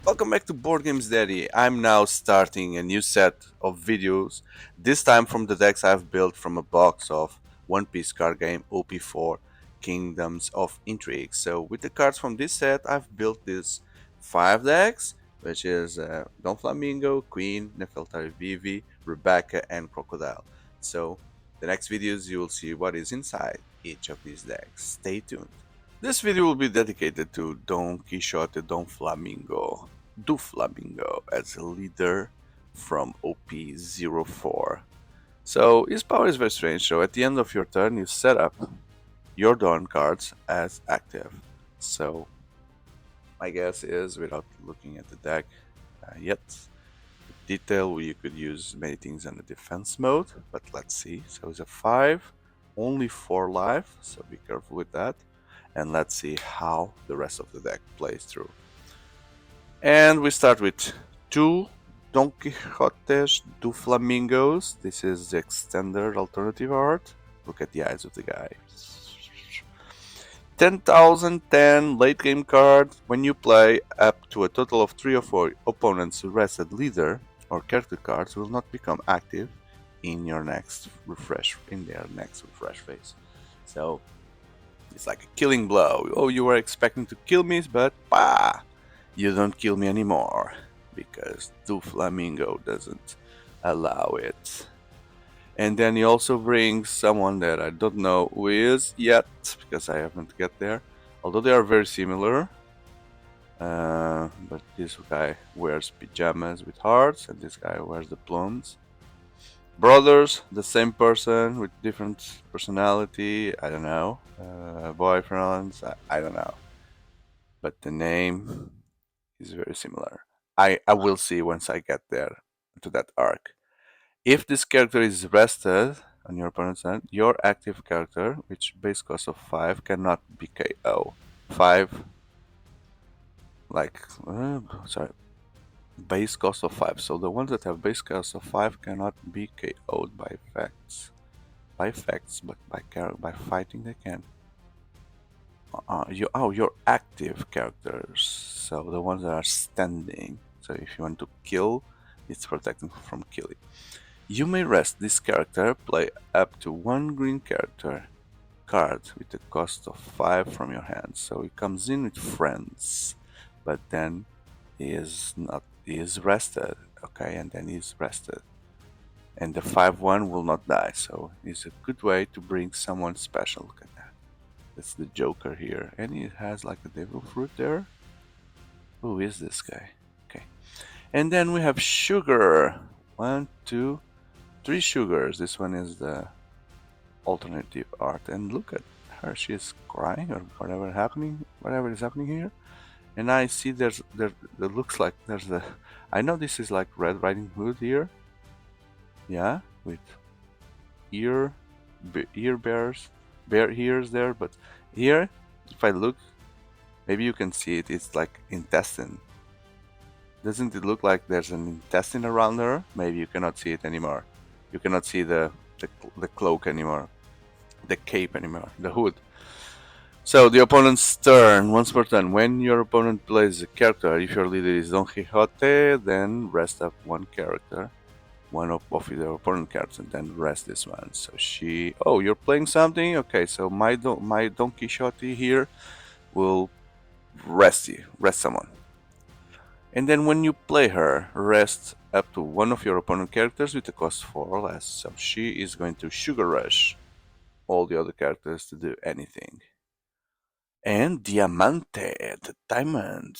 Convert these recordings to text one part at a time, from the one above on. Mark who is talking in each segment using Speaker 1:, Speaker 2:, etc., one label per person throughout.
Speaker 1: Welcome back to Board Games Daddy. I'm now starting a new set of videos, this time from the decks I've built from a box of One Piece card game OP04 Kingdoms of Intrigue. So with the cards from this set, I've built these 5 decks, which is Doflamingo, Queen, Nefeltari Vivi, Rebecca, and Crocodile. So the next videos you will see what is inside each of these decks. Stay tuned. This video will be dedicated to Donquixote Doflamingo as a leader from OP04. So his power is very strange, so at the end of your turn you set up your Dawn cards as active. So my guess is, without looking at the deck yet, detail you could use many things in the defense mode, but let's see. So it's a 5, only 4 life, so be careful with that. And let's see how the rest of the deck plays through. And we start with 2 Donquixote Doflamingos. This is the extended alternative art. Look at the eyes of the guy. 10,010 late game card. When you play up to a total of 3 or 4 opponents' rested leader or character cards will not become active in your next refresh phase. So it's like a killing blow. Oh, you were expecting to kill me, but bah, you don't kill me anymore because Doflamingo doesn't allow it. And then he also brings someone that I don't know who is yet because I haven't get there. Although they are very similar. But this guy wears pajamas with hearts and this guy wears the plumes. Brothers, the same person with different personality, I don't know. Boyfriends, I don't know. But the name is very similar. I will see once I get there to that arc. If this character is rested on your opponent's hand, your active character, which base cost of 5, cannot be KO. 5, like, sorry, base cost of 5. So the ones that have base cost of 5 cannot be KO'd by effects. By effects, but by fighting they can. Your active characters. So the ones that are standing. So if you want to kill, it's protecting from killing. You may rest this character, play up to 1 green character card with a cost of 5 from your hand. So he comes in with friends, but then he is rested, okay, and then he's rested. And the 5/1 will not die, so it's a good way to bring someone special. Look at that. That's the Joker here, and he has like a devil fruit there. Who is this guy? Okay, and then we have Sugar. 1, 2, 3 sugars. This one is the alternative art, and look at her. She is crying or whatever is happening here. And I see there looks like there's a. I know this is like Red Riding Hood here. Yeah, with ear bears, bear ears there, but here, if I look, maybe you can see it. It's like intestine. Doesn't it look like there's an intestine around her? Maybe you cannot see it anymore. You cannot see the cloak anymore, the cape anymore, the hood. So the opponent's turn, once per turn. When your opponent plays a character, if your leader is Don Quixote, then rest up 1 character, one of your opponent cards, and then rest this one. So she, oh, you're playing something? Okay, so my Don Quixote here will rest someone. And then when you play her, rest up to 1 of your opponent characters with a cost 4 or less. So she is going to Sugar Rush all the other characters to do anything. And Diamante, the diamond.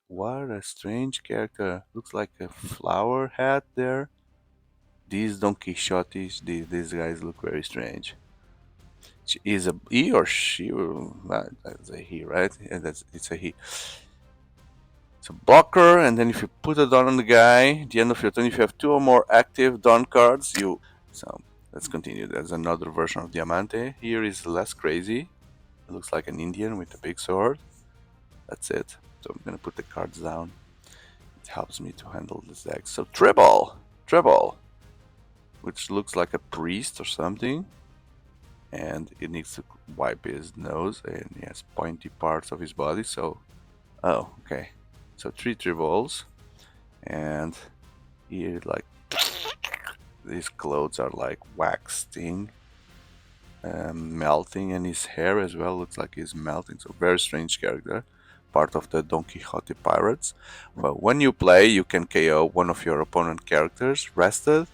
Speaker 1: What a strange character. Looks like a flower hat there. These Don Quixotes, these guys look very strange. She is a he or she? That's a he, right? Yeah, it's a he. It's a blocker, and then if you put a Dawn on the guy, at the end of your turn, if you have 2 or more active Dawn cards, you. So let's continue. There's another version of Diamante. Here is less crazy. It looks like an Indian with a big sword. That's it. So I'm gonna put the cards down. It helps me to handle this deck. So Treble, which looks like a priest or something, and it needs to wipe his nose, and he has pointy parts of his body. So, oh, okay. So 3 balls, and here like these clothes are like waxing, melting, and his hair as well looks like he's melting. So very strange character, part of the Don Quixote pirates. Well, when you play, you can KO one of your opponent characters rested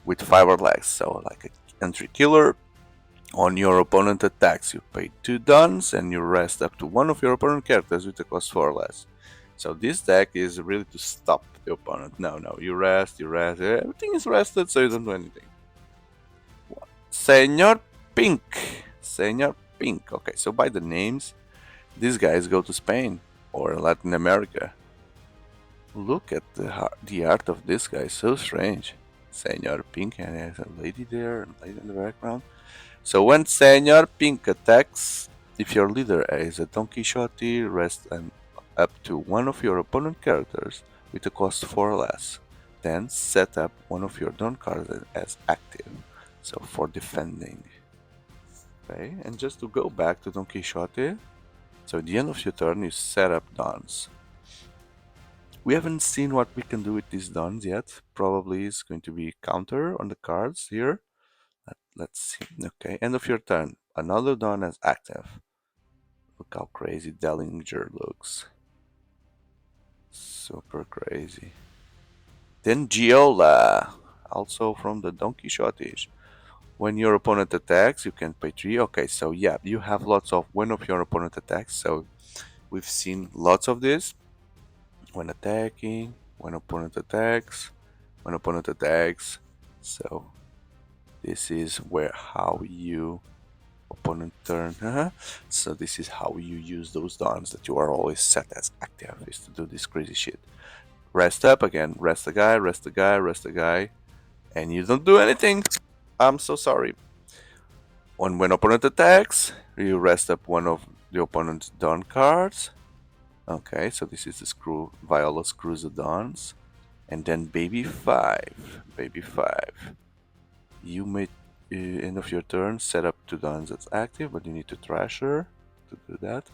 Speaker 1: with 5 or less. So like an entry killer. On your opponent attacks, you pay 2 dons and you rest up to one of your opponent characters with a cost 4 or less. So this deck is really to stop the opponent. No, you rest, everything is rested, so you don't do anything. Senor Pink. Senor Pink. Okay, so by the names, these guys go to Spain or Latin America. Look at the art of this guy, so strange. Senor Pink, and there's a lady there, and lady in the background. So when Senor Pink attacks, if your leader is a Don Quixote, rest up to one of your opponent characters with a cost 4 or less. Then set up one of your Don cards as active, so for defending. Okay, and just to go back to Don Quixote, so at the end of your turn you set up Dons. We haven't seen what we can do with these Dons yet. Probably it's going to be counter on the cards here. Let's see. Okay, end of your turn. Another Don as active. Look how crazy Dellinger looks. Super crazy. Then Giola, also from the Don Quixote. When your opponent attacks, you can pay 3. Okay, so yeah, you have lots of when of your opponent attacks. So we've seen lots of this. When attacking, when opponent attacks, when opponent attacks. So this is where how you opponent turn. So this is how you use those dons that you are always set as active, is to do this crazy shit. Rest up again, rest the guy, rest the guy, rest the guy, and you don't do anything. I'm so sorry. When opponent attacks, you rest up one of the opponent's don cards. Okay, so this is the screw Viola screws the dons. And then baby 5. Baby 5. You may end of your turn set up 2 dons that's active, but you need to trash her to do that.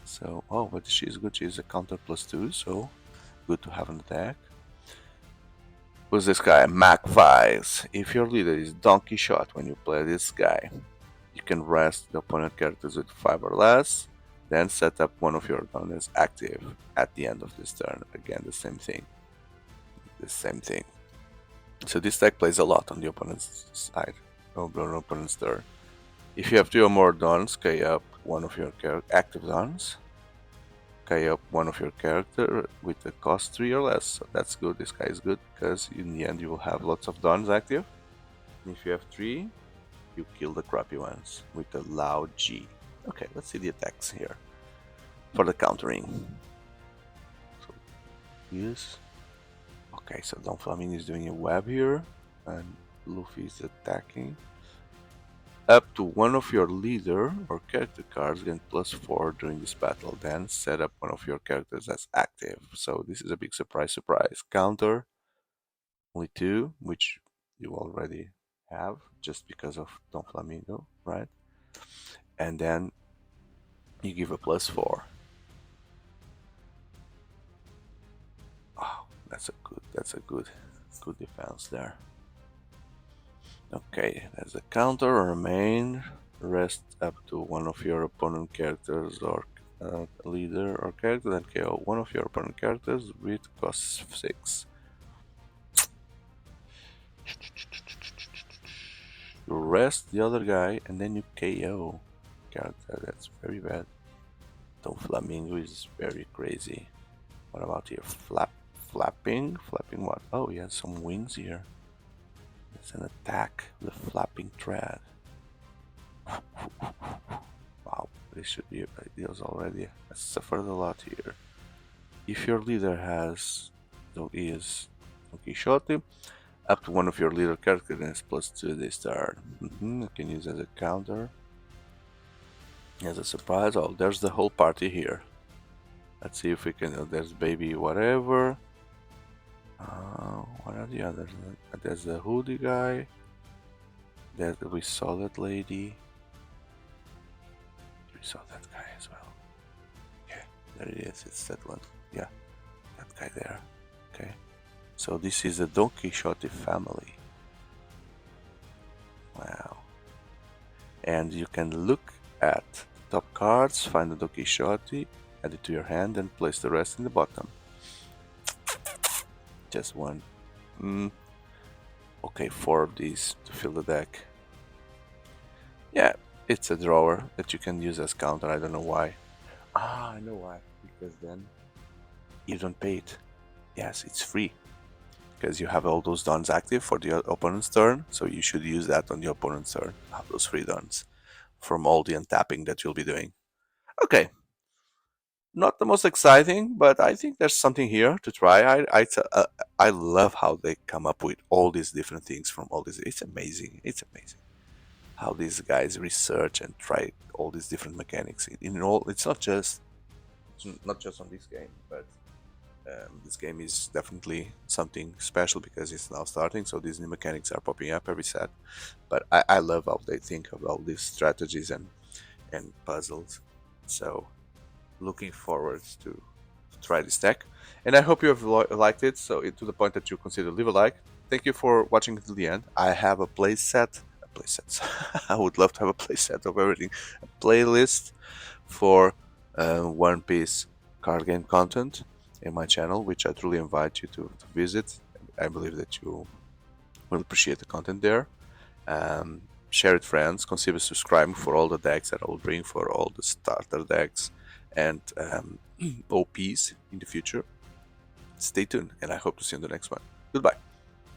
Speaker 1: So, oh, but she's good. She's a counter +2, so good to have on the deck. Who's this guy? Macvice. If your leader is Don Quixote when you play this guy, you can rest the opponent characters with 5 or less, then set up one of your dons active at the end of this turn. Again, the same thing. The same thing. So this deck plays a lot on the opponent's side, on the opponent's turn. If you have 2 or more dons, K up one of your active dons. K up one of your character with a cost 3 or less. So that's good. This guy is good because in the end you will have lots of dons active. And if you have 3, you kill the crappy ones with a loud G. Okay, let's see the attacks here for the countering. So yes. Okay, so Doflamingo is doing a web here, and Luffy is attacking. Up to one of your leader or character cards gain +4 during this battle. Then set up one of your characters as active. So this is a big surprise. Counter only 2, which you already have just because of Doflamingo, right? And then you give a +4. Oh, that's a good defense there. Okay, as a counter or main, rest up to one of your opponent characters or leader or character, then KO one of your opponent characters with cost 6. You rest the other guy and then you KO character. That's very bad. Doflamingo is very crazy. What about here? Flapping? Flapping what? Oh, he has some wings here. It's an attack, the flapping thread. Wow, this should be ideas already. I suffered a lot here. If your leader is Don Quixote, up to one of your leader characters +2 this turn. You can use as a counter. As a surprise, oh, there's the whole party here. Let's see if we can. There's baby whatever. What are the others? There's the hoodie guy. We saw that lady. We saw that guy as well. Yeah, there it is. It's that one. Yeah. that guy there. Okay, so this is the Donquixote family. Wow. And you can look at the top cards, find the Donquixote, add it to your hand, and place the rest in the bottom. Just one. Okay, 4 of these to fill the deck. Yeah, it's a drawer that you can use as counter. I don't know why. Ah, I know why. Because then you don't pay it. Yes, it's free. Because you have all those dons active for the opponent's turn, so you should use that on the opponent's turn. Have those free dons from all the untapping that you'll be doing. Okay, not the most exciting, but I think there's something here to try. I love how they come up with all these different things from all this. It's amazing. It's amazing how these guys research and try all these different mechanics. In all, it's not just on this game, but this game is definitely something special because it's now starting. So these new mechanics are popping up every set. But I love how they think of all these strategies and puzzles. So looking forward to try this deck, and I hope you have liked it. So to the point that you consider leave a like. Thank you for watching until the end. I have a playset. I would love to have a playset of everything. A playlist for One Piece card game content in my channel, which I truly invite you to visit. I believe that you will appreciate the content there. Share it, friends. Consider subscribing for all the decks that I will bring, for all the starter decks and OPs in the future. Stay tuned, and I hope to see you in the next one. Goodbye.